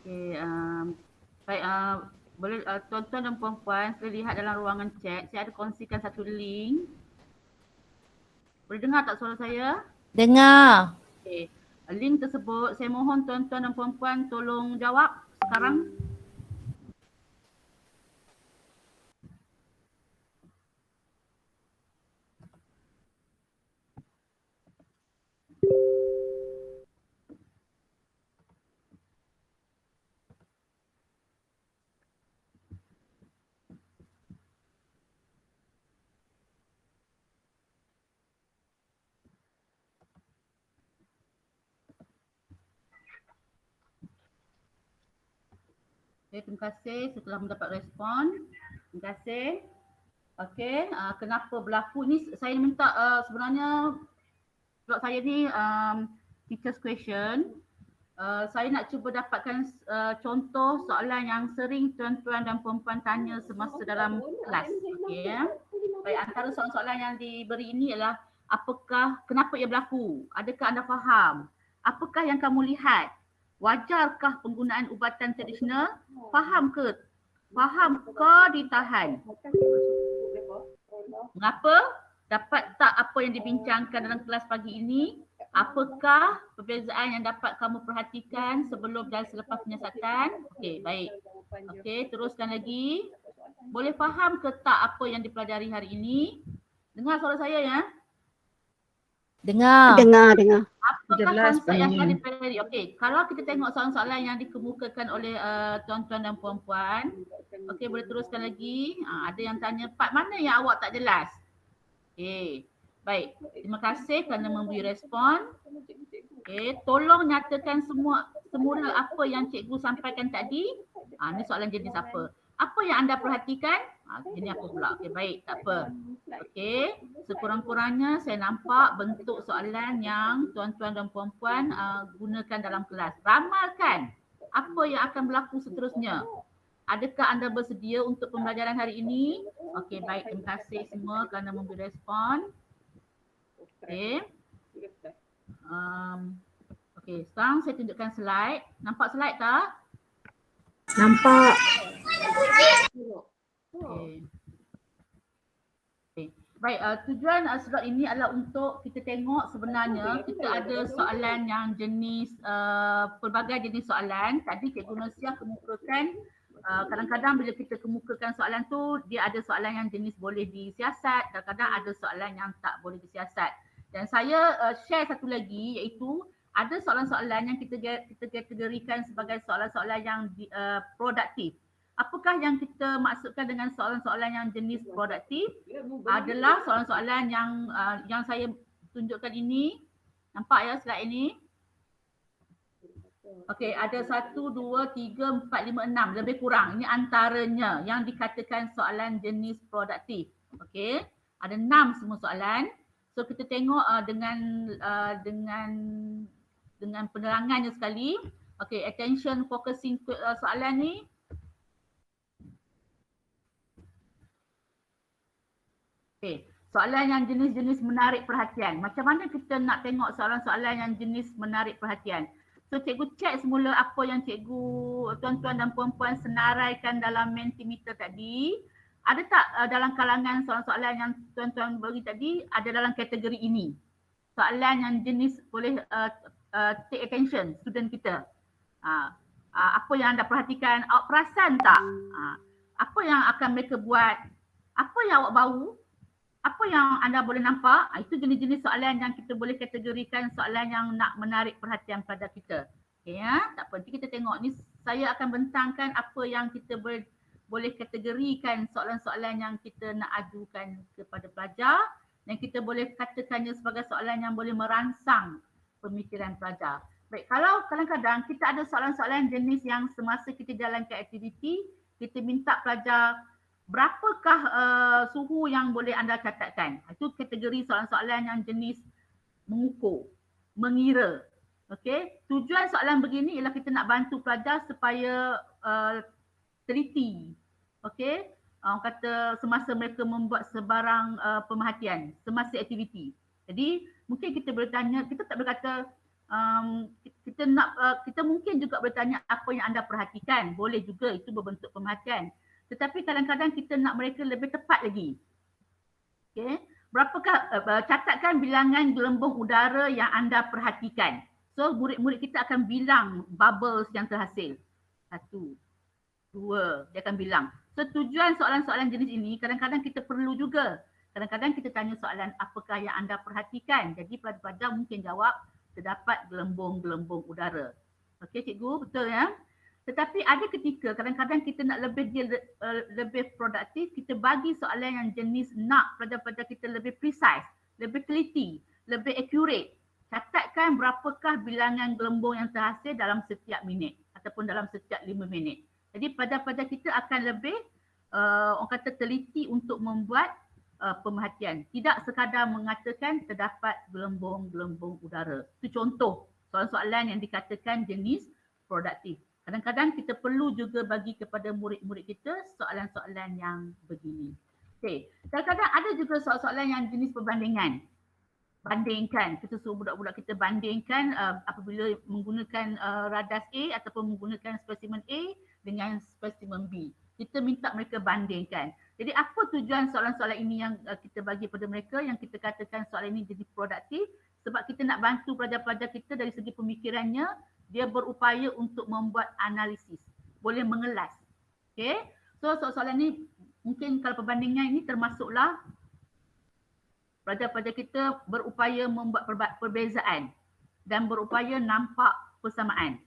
Okey, baik, boleh tuan-tuan dan puan-puan saya lihat dalam ruangan chat, saya ada kongsikan satu link. Boleh dengar tak suara saya? Dengar. Okey. Link tersebut saya mohon tuan-tuan dan puan-puan tolong jawab sekarang. Okay, terima kasih setelah mendapat respon. Terima kasih. Okey, kenapa berlaku ni saya minta sebenarnya slot saya ni teacher's question. Saya nak cuba dapatkan contoh soalan yang sering tuan-tuan dan puan-puan tanya semasa dalam kelas. Okey ya. Baik, antara soalan-soalan yang diberi ini ialah kenapa ia berlaku? Adakah anda faham? Apakah yang kamu lihat? Wajarkah penggunaan ubatan tradisional? Fahamkah ditahan? Mengapa? Dapat tak apa yang dibincangkan dalam kelas pagi ini? Apakah perbezaan yang dapat kamu perhatikan sebelum dan selepas penyiasatan? Okey, baik. Okey, teruskan lagi. Boleh faham ke tak apa yang dipelajari hari ini? Dengar suara saya ya? Dengar. Apakah konsep yang telah dipelajari? Okey, kalau kita tengok soalan-soalan yang dikemukakan oleh tuan-tuan dan puan-puan. Okey, boleh teruskan lagi. Ada yang tanya, part mana yang awak tak jelas? Okey, baik. Terima kasih kerana memberi respon. Okey, tolong nyatakan semula apa yang cikgu sampaikan tadi. Ini soalan jenis apa? Apa yang anda perhatikan? Ini apa pula? Okey, baik, tak apa. Okey, sekurang-kurangnya saya nampak bentuk soalan yang tuan-tuan dan puan-puan gunakan dalam kelas. Ramalkan apa yang akan berlaku seterusnya. Adakah anda bersedia untuk pembelajaran hari ini? Okey, baik. Terima kasih semua kerana memberi respon. Okey. Okey, sekarang saya tunjukkan slide. Nampak slide tak? Nampak. Okey. Baik, tujuan slot ini adalah untuk kita tengok sebenarnya kita ada soalan yang jenis, pelbagai jenis soalan. Tadi Cikgu Nursiah kemukakan kadang-kadang bila kita kemukakan soalan tu dia ada soalan yang jenis boleh disiasat, kadang-kadang ada soalan yang tak boleh disiasat. Dan saya share satu lagi iaitu ada soalan-soalan yang kita kategorikan sebagai soalan-soalan yang produktif. Apakah yang kita maksudkan dengan soalan-soalan yang jenis produktif? Adalah soalan-soalan yang saya tunjukkan ini. Nampak ya slide ini? Okey, ada 1, 2, 3, 4, 5, 6. Lebih kurang. Ini antaranya yang dikatakan soalan jenis produktif. Okey, ada 6 semua soalan. So kita tengok dengan penerangannya sekali. Okey, attention focusing soalan ni. Okey, soalan yang jenis-jenis menarik perhatian. Macam mana kita nak tengok soalan-soalan yang jenis menarik perhatian? So cikgu cek semula apa yang cikgu, tuan-tuan dan puan-puan senaraikan dalam Mentimeter tadi. Ada tak dalam kalangan soalan-soalan yang tuan-tuan bagi tadi ada dalam kategori ini? Soalan yang jenis boleh take attention student kita. Apa yang anda perhatikan? Awak perasan tak? Apa yang akan mereka buat? Apa yang awak bau? Apa yang anda boleh nampak? Itu jenis-jenis soalan yang kita boleh kategorikan soalan yang nak menarik perhatian pada kita. Okay, ya? Tak apa, nanti kita tengok ni saya akan bentangkan apa yang kita boleh kategorikan soalan-soalan yang kita nak ajukan kepada pelajar dan kita boleh katakannya sebagai soalan yang boleh merangsang pemikiran pelajar. Baik, kalau kadang-kadang kita ada soalan-soalan jenis yang semasa kita jalankan aktiviti, kita minta pelajar berapakah suhu yang boleh anda catatkan? Itu kategori soalan-soalan yang jenis mengukur, mengira. Okey, tujuan soalan begini ialah kita nak bantu pelajar supaya teliti. Okey, kata semasa mereka membuat sebarang pemerhatian, semasa aktiviti. Jadi mungkin kita boleh tanya, kita tak boleh kata kita mungkin juga bertanya apa yang anda perhatikan, boleh juga, itu berbentuk pemerhatian. Tetapi kadang-kadang kita nak mereka lebih tepat lagi. Okay. Berapakah, catatkan bilangan gelembung udara yang anda perhatikan. So murid-murid kita akan bilang bubbles yang terhasil. 1, 2, dia akan bilang. So tujuan soalan-soalan jenis ini kadang-kadang kita perlu juga. Kadang-kadang kita tanya soalan apakah yang anda perhatikan. Jadi pelajar-pelajar mungkin jawab terdapat gelembung-gelembung udara. Okey cikgu, betul ya? Tetapi ada ketika kadang-kadang kita nak lebih produktif, kita bagi soalan yang jenis nak pelajar-pelajar kita lebih precise, lebih teliti, lebih accurate. Catatkan berapakah bilangan gelembung yang terhasil dalam setiap minit ataupun dalam setiap 5 minit. Jadi pelajar-pelajar kita akan lebih orang kata teliti untuk membuat pemerhatian. Tidak sekadar mengatakan terdapat gelembung-gelembung udara. Itu contoh soalan-soalan yang dikatakan jenis produktif. Kadang-kadang kita perlu juga bagi kepada murid-murid kita soalan-soalan yang begini. Okey, kadang-kadang ada juga soalan-soalan yang jenis perbandingan. Bandingkan, kita suruh budak-budak kita bandingkan apabila menggunakan radas A ataupun menggunakan spesimen A dengan spesimen B. Kita minta mereka bandingkan. Jadi apa tujuan soalan-soalan ini yang kita bagi pada mereka, yang kita katakan soalan ini jadi produktif, sebab kita nak bantu pelajar-pelajar kita dari segi pemikirannya, dia berupaya untuk membuat analisis, boleh mengelas. Okay? So soalan ini mungkin kalau perbandingan ini termasuklah pelajar-pelajar kita berupaya membuat perbezaan dan berupaya nampak persamaan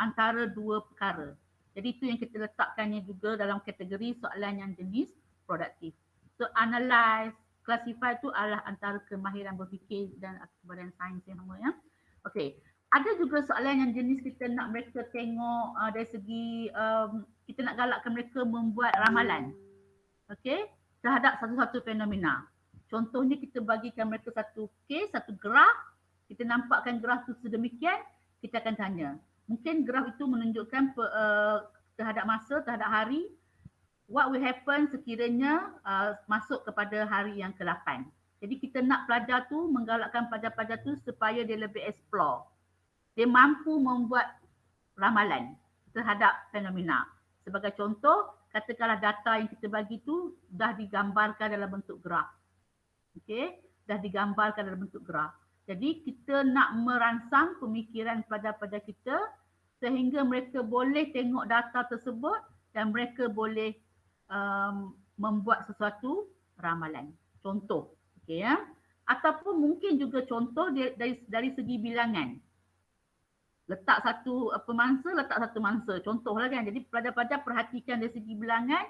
antara dua perkara. Jadi itu yang kita letakkannya juga dalam kategori soalan yang jenis produktif. So analyze, classify itu adalah antara kemahiran berfikir dan kemudian sains yang sama ya. Okey. Ada juga soalan yang jenis kita nak mereka tengok dari segi kita nak galakkan mereka membuat ramalan. Okey, terhadap satu-satu fenomena. Contohnya kita bagikan mereka satu kes, satu graf, kita nampakkan graf itu sedemikian, kita akan tanya. Mungkin graf itu menunjukkan terhadap masa, terhadap hari, what will happen sekiranya masuk kepada hari yang ke-8. Jadi kita nak pelajar tu, menggalakkan pelajar-pelajar tu supaya dia lebih explore. Dia mampu membuat ramalan terhadap fenomena. Sebagai contoh, katakanlah data yang kita bagi tu dah digambarkan dalam bentuk graf. Okey, dah digambarkan dalam bentuk graf. Jadi kita nak merangsang pemikiran pelajar-pelajar kita sehingga mereka boleh tengok data tersebut dan mereka boleh membuat sesuatu ramalan. Contoh, okey ya. Ataupun mungkin juga contoh dari segi bilangan. Letak satu pemangsa, letak satu mangsa. Contohlah kan. Jadi pelajar-pelajar perhatikan dari segi bilangan,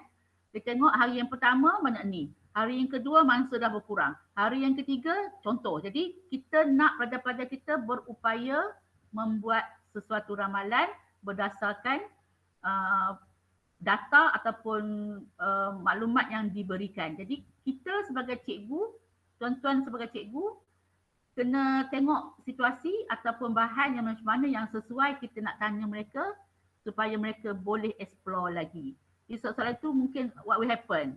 dia tengok hari yang pertama banyak ni. Hari yang kedua mangsa dah berkurang. Hari yang ketiga contoh. Jadi kita nak pelajar-pelajar kita berupaya membuat sesuatu ramalan berdasarkan data ataupun maklumat yang diberikan. Jadi kita sebagai cikgu, tuan-tuan sebagai cikgu, kena tengok situasi ataupun bahan yang macam mana yang sesuai kita nak tanya mereka supaya mereka boleh explore lagi. Jadi soalan itu mungkin what will happen?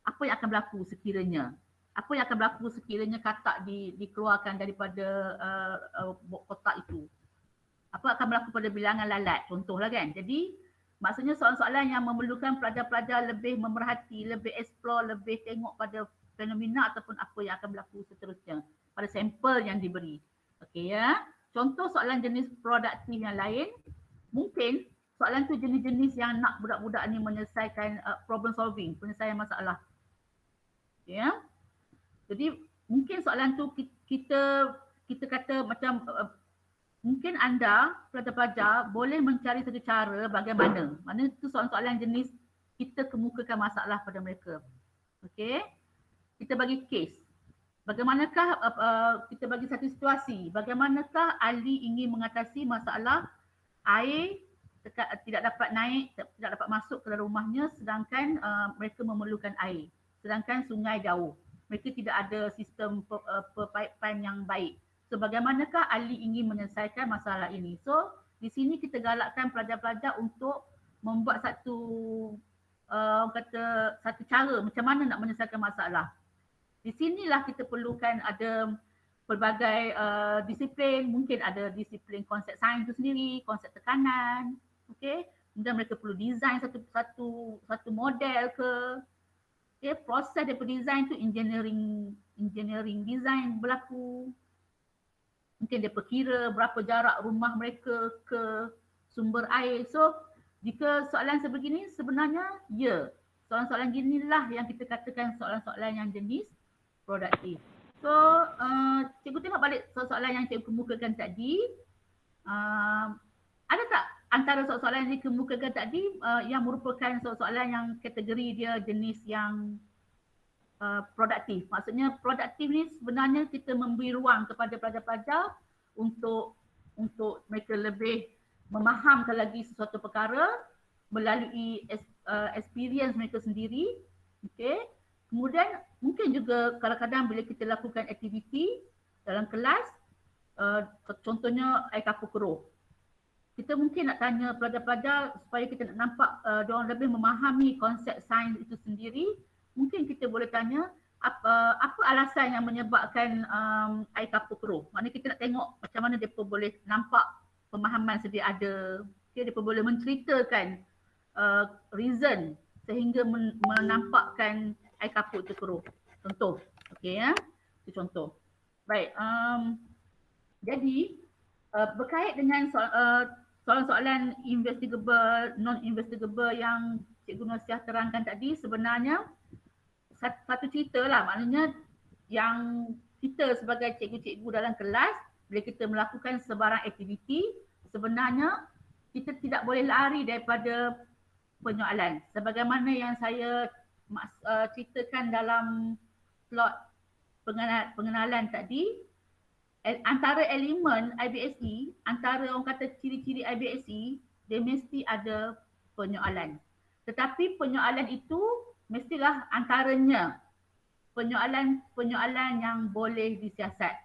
Apa yang akan berlaku sekiranya? Apa yang akan berlaku sekiranya katak dikeluarkan daripada kotak itu? Apa akan berlaku pada bilangan lalat? Contohlah kan. Jadi maksudnya soalan-soalan yang memerlukan pelajar-pelajar lebih memerhati, lebih explore, lebih tengok pada fenomena ataupun apa yang akan berlaku seterusnya pada sampel yang diberi. Okey ya. Contoh soalan jenis produktif yang lain, mungkin soalan tu jenis-jenis yang nak budak-budak ni menyelesaikan problem solving, penyelesaian masalah. Okay, ya. Jadi mungkin soalan tu kita kata macam mungkin anda pelajar-pelajar boleh mencari satu cara bagaimana. Maknanya itu soalan-soalan jenis kita kemukakan masalah pada mereka. Okey. Kita bagi case. Bagaimanakah kita bagi satu situasi, bagaimanakah ahli ingin mengatasi masalah air tidak dapat naik, tidak dapat masuk ke dalam rumahnya sedangkan mereka memerlukan air. Sedangkan sungai jauh. Mereka tidak ada sistem perpaipan yang baik. So bagaimanakah ahli ingin menyelesaikan masalah ini? So di sini kita galakkan pelajar-pelajar untuk membuat satu satu cara macam mana nak menyelesaikan masalah. Di sinilah kita perlukan ada pelbagai disiplin, mungkin ada disiplin konsep sains itu sendiri, konsep tekanan, okey. Kemudian mereka perlu design satu model ke, okey, proses daripada design tu engineering design berlaku. Mungkin dia perkira berapa jarak rumah mereka ke sumber air. So, jika soalan sebegini sebenarnya ya, soalan-soalan ginilah yang kita katakan soalan-soalan yang jenis produktif. So, cikgu tengok balik soalan yang cikgu kemukakan tadi. Ada tak antara soalan yang dikemukakan tadi yang merupakan soalan yang kategori dia jenis yang produktif? Maksudnya produktif ni sebenarnya kita memberi ruang kepada pelajar-pelajar untuk mereka lebih memahamkan lagi sesuatu perkara melalui experience mereka sendiri. Okay. Kemudian mungkin juga kadang-kadang bila kita lakukan aktiviti dalam kelas, contohnya air kapur keruh. Kita mungkin nak tanya pelajar-pelajar supaya kita nak nampak diorang lebih memahami konsep sains itu sendiri. Mungkin kita boleh tanya apa alasan yang menyebabkan air kapur keruh. Maknanya kita nak tengok macam mana mereka boleh nampak pemahaman sedia ada. Okay, mereka boleh menceritakan reason sehingga menampakkan air kapur itu keruh. Contoh. Okey ya. Itu contoh. Baik. Jadi berkait dengan soalan-soalan investigable, non-investigable yang Cikgu Nursiah terangkan tadi, sebenarnya satu cerita lah, maknanya yang kita sebagai cikgu-cikgu dalam kelas, bila kita melakukan sebarang aktiviti, sebenarnya kita tidak boleh lari daripada penyoalan. Sebagaimana yang saya ceritakan dalam slot pengenalan tadi, antara elemen IBSE, antara orang kata ciri-ciri IBSE, dia mesti ada penyoalan. Tetapi penyoalan itu mestilah antaranya penyoalan yang boleh disiasat.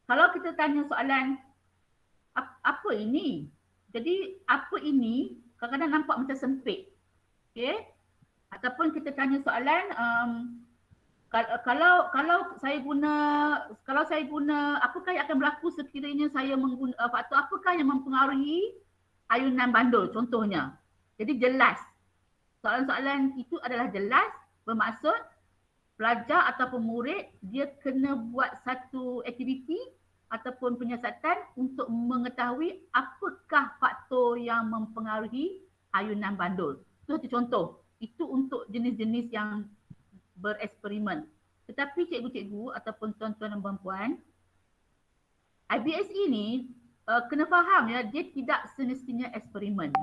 Kalau kita tanya soalan, apa ini? Jadi apa ini kadang-kadang nampak macam sempit. Okay? Ataupun kita tanya soalan, kalau saya guna apakah yang akan berlaku sekiranya saya mengguna faktor apakah yang mempengaruhi ayunan bandul contohnya. Jadi jelas. Soalan-soalan itu adalah jelas, bermaksud pelajar ataupun murid dia kena buat satu aktiviti ataupun penyiasatan untuk mengetahui apakah faktor yang mempengaruhi ayunan bandul. Itu satu contoh. Itu untuk jenis-jenis yang bereksperimen. Tetapi cikgu-cikgu ataupun tuan-tuan dan puan-puan, IBSE ni kena faham ya, dia tidak semestinya eksperimen.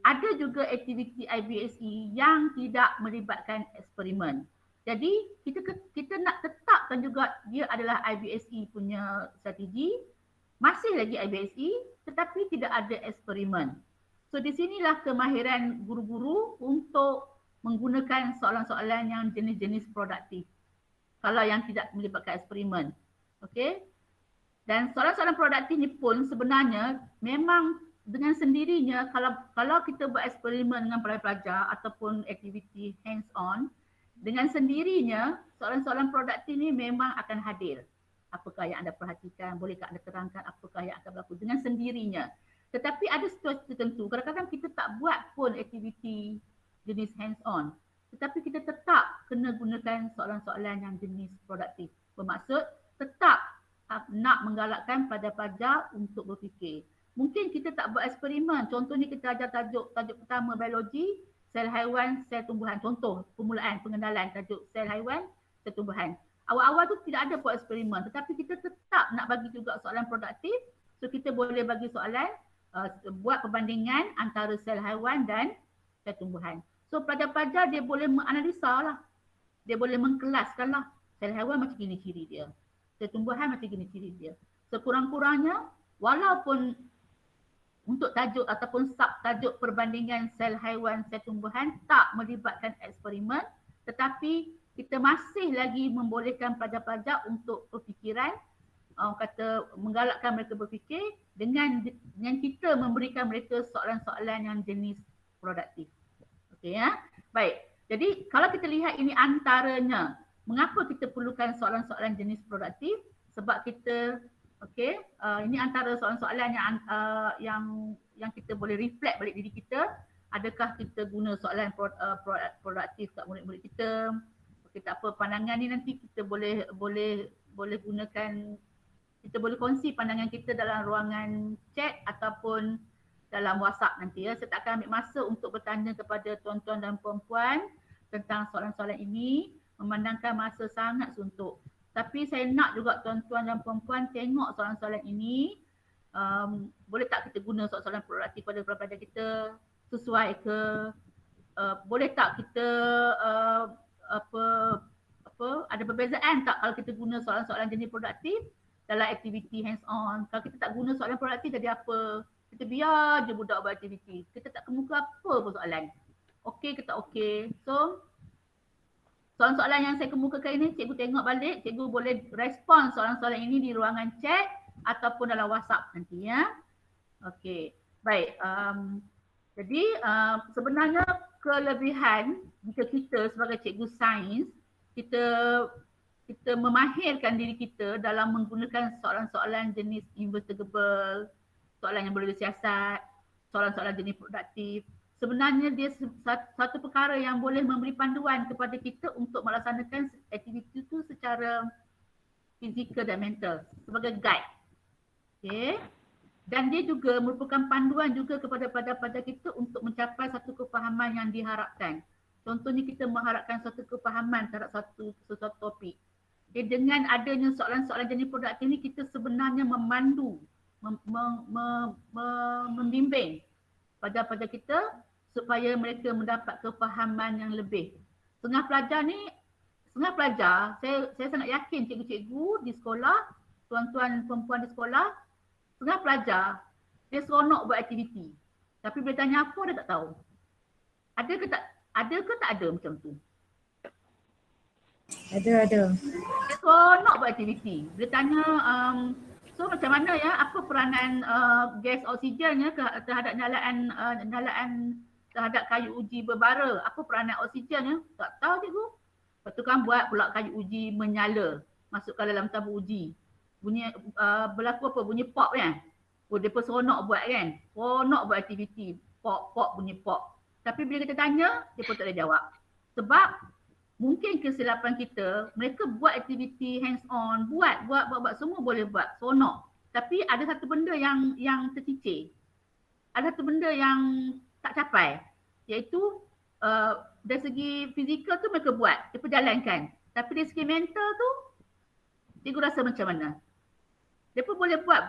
Ada juga aktiviti IBSE yang tidak melibatkan eksperimen. Jadi kita nak tetapkan juga dia adalah IBSE punya strategi, masih lagi IBSE tetapi tidak ada eksperimen. So di sinilah kemahiran guru-guru untuk menggunakan soalan-soalan yang jenis-jenis produktif. Kalau yang tidak melibatkan eksperimen. Okey. Dan soalan-soalan produktif ni pun sebenarnya memang dengan sendirinya kalau kita buat eksperimen dengan pelajar-pelajar ataupun aktiviti hands on, dengan sendirinya soalan-soalan produktif ni memang akan hadir. Apakah yang anda perhatikan, bolehkah anda terangkan apakah yang akan berlaku dengan sendirinya. Tetapi ada situasi tertentu, kadang-kadang kita tak buat pun aktiviti jenis hands on. Tetapi kita tetap kena gunakan soalan-soalan yang jenis produktif. Bermaksud tetap nak menggalakkan pelajar-pelajar untuk berfikir. Mungkin kita tak buat eksperimen. Contohnya kita ajar tajuk pertama biologi, sel haiwan, sel tumbuhan. Contoh permulaan pengenalan tajuk sel haiwan, sel tumbuhan. Awal-awal tu tidak ada buat eksperimen. Tetapi kita tetap nak bagi juga soalan produktif. So kita boleh bagi soalan, buat perbandingan antara sel haiwan dan sel tumbuhan. So pelajar-pelajar dia boleh menganalisa lah. Dia boleh mengkelaskan lah. Sel haiwan macam gini ciri dia. Sel tumbuhan macam gini ciri dia. Sekurang-kurangnya walaupun untuk tajuk ataupun subtajuk perbandingan sel haiwan, sel tumbuhan tak melibatkan eksperimen, tetapi kita masih lagi membolehkan pelajar-pelajar untuk berfikiran, kata menggalakkan mereka berfikir dengan kita memberikan mereka soalan-soalan yang jenis produktif. Okey ya. Baik. Jadi kalau kita lihat ini antaranya, mengapa kita perlukan soalan-soalan jenis produktif? sebab kita ini antara soalan-soalan yang kita boleh reflect balik diri kita. Adakah kita guna soalan produktif kat murid-murid kita? Okey, tak apa, pandangan ni nanti kita boleh gunakan, kita boleh kongsi pandangan kita dalam ruangan chat ataupun dalam WhatsApp nanti ya. Saya tak akan ambil masa untuk bertanya kepada tuan-tuan dan puan-puan tentang soalan-soalan ini, memandangkan masa sangat suntuk. Tapi saya nak juga tuan-tuan dan puan-puan tengok soalan-soalan ini. Boleh tak kita guna soalan-soalan produktif pada pelajar kita, sesuai ke? Boleh tak kita ada perbezaan tak kalau kita guna soalan-soalan jenis produktif dalam aktiviti hands on? Kalau kita tak guna soalan produktif jadi apa? Kita biar je budak buat aktiviti. Kita tak kemuka apa pun soalan. Okey ke tak okey? So soalan-soalan yang saya kemukakan ini, cikgu tengok balik, cikgu boleh respon soalan-soalan ini di ruangan chat ataupun dalam WhatsApp nanti ya. Okey, baik. Jadi sebenarnya kelebihan jika kita sebagai cikgu sains, kita memahirkan diri kita dalam menggunakan soalan-soalan jenis investigable, soalan yang boleh disiasat, soalan-soalan jenis produktif. Sebenarnya dia satu perkara yang boleh memberi panduan kepada kita untuk melaksanakan aktiviti itu secara fizikal dan mental sebagai guide. Okay. Dan dia juga merupakan panduan juga kepada pelajar-pelajar kita untuk mencapai satu kefahaman yang diharapkan. Contohnya kita mengharapkan satu kefahaman terhadap satu topik. Okay. Dengan adanya soalan-soalan jenis produktif ini, kita sebenarnya memandu, membimbing pelajar-pelajar kita supaya mereka mendapat kefahaman yang lebih. Setengah pelajar, saya sangat yakin cikgu-cikgu di sekolah, tuan-tuan perempuan di sekolah, setengah pelajar dia seronok buat aktiviti. Tapi bila tanya apa dia tak tahu. Ada ke tak ada macam tu? Ada. Dia seronok buat aktiviti. Dia tanya so macam mana ya, apa peranan gas oksigen ya terhadap nyalaan terhadap kayu uji berbara? Apa peranan oksigen ya? Tak tahu cikgu. Lepas tu kan buat pula kayu uji menyala, masukkan dalam tabung uji. Bunyi berlaku apa? Bunyi pop kan? Oh, dia pun seronok buat kan? Seronok buat aktiviti. Pop, bunyi pop. Tapi bila kita tanya, dia pun tak boleh jawab. Sebab mungkin kesilapan kita, mereka buat aktiviti hands on, buat semua boleh buat, seronok. Tapi ada satu benda yang tercicir. Ada satu benda yang tak capai, iaitu dari segi fizikal tu mereka buat, dia perjalankan. Tapi dari segi mental tu, cikgu rasa macam mana? Dia pun boleh buat,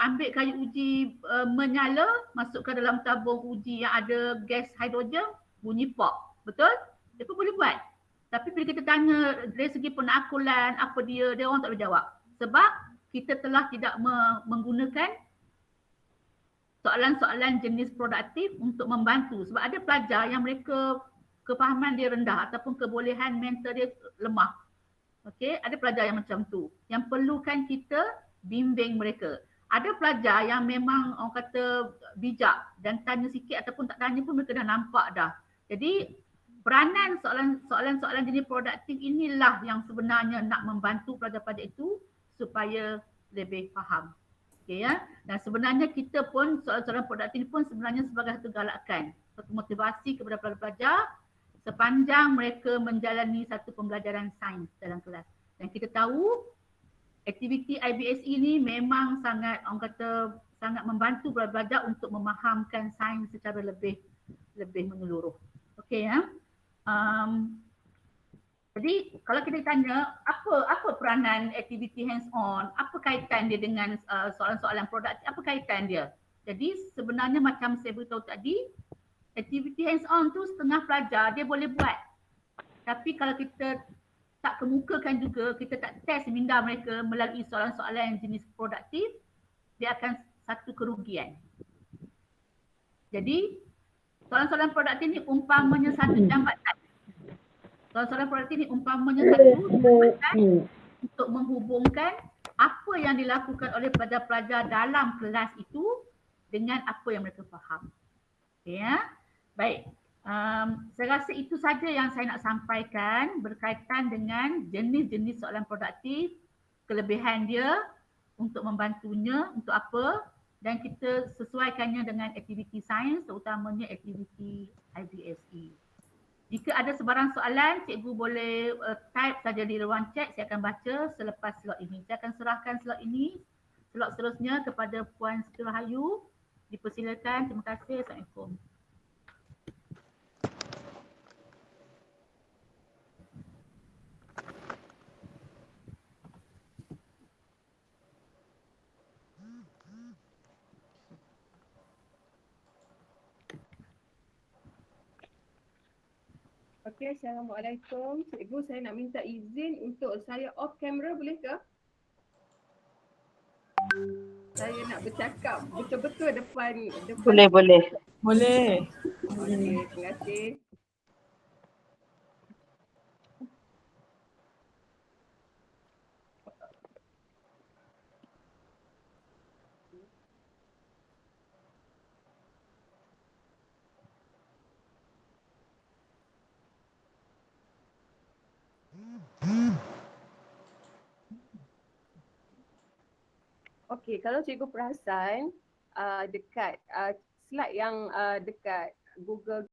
ambil kayu uji menyala, masukkan dalam tabung uji yang ada gas hidrogen, bunyi pop. Betul? Dia pun boleh buat. Tapi bila kita tanya dari segi penakulan, apa dia orang tak boleh jawab. Sebab kita telah tidak menggunakan soalan-soalan jenis produktif untuk membantu. Sebab ada pelajar yang mereka kefahaman dia rendah ataupun kebolehan mental dia lemah. Okey, ada pelajar yang macam tu. Yang perlukan kita bimbing mereka. Ada pelajar yang memang orang kata bijak dan tanya sikit ataupun tak tanya pun mereka dah nampak dah. Jadi peranan soalan-soalan jenis produktif inilah yang sebenarnya nak membantu pelajar-pelajar itu supaya lebih faham. Okay, ya. Dan sebenarnya kita pun soalan-soalan produktif pun sebenarnya sebagai satu galakan, satu motivasi kepada pelajar-pelajar sepanjang mereka menjalani satu pembelajaran sains dalam kelas. Dan kita tahu aktiviti IBSE ini memang sangat, orang kata, sangat membantu pelajar untuk memahamkan sains secara lebih menyeluruh. Okey ya. Jadi kalau kita tanya apa peranan aktiviti hands on, apa kaitan dia dengan soalan-soalan produktif, apa kaitan dia? Jadi sebenarnya macam saya beritahu tadi, aktiviti hands on tu setengah pelajar dia boleh buat. Tapi kalau kita tak kemukakan juga, kita tak test minda mereka melalui soalan-soalan jenis produktif, dia akan satu kerugian. Jadi soalan-soalan produktif ni umpamanya satu jambatan. Soalan-soalan produktif ni umpamanya satu jambatan untuk menghubungkan apa yang dilakukan oleh pelajar-pelajar dalam kelas itu dengan apa yang mereka faham. Okay, ya? Baik. Saya rasa itu saja yang saya nak sampaikan berkaitan dengan jenis-jenis soalan produktif, kelebihan dia, untuk membantunya, untuk apa, dan kita sesuaikannya dengan aktiviti sains, terutamanya aktiviti IGCSE. Jika ada sebarang soalan, cikgu boleh type saja di ruang chat, saya akan baca selepas slot ini. Saya akan serahkan slot ini, slot seterusnya kepada Puan Siti Rahayu. Dipersilakan, terima kasih. Assalamualaikum. Okey, Assalamualaikum. Cikgu, saya nak minta izin untuk saya off kamera, boleh ke? Saya nak bercakap betul-betul depan. Boleh. Boleh. Okey, terima kasih. Okey, kalau cikgu perasan dekat slide yang dekat Google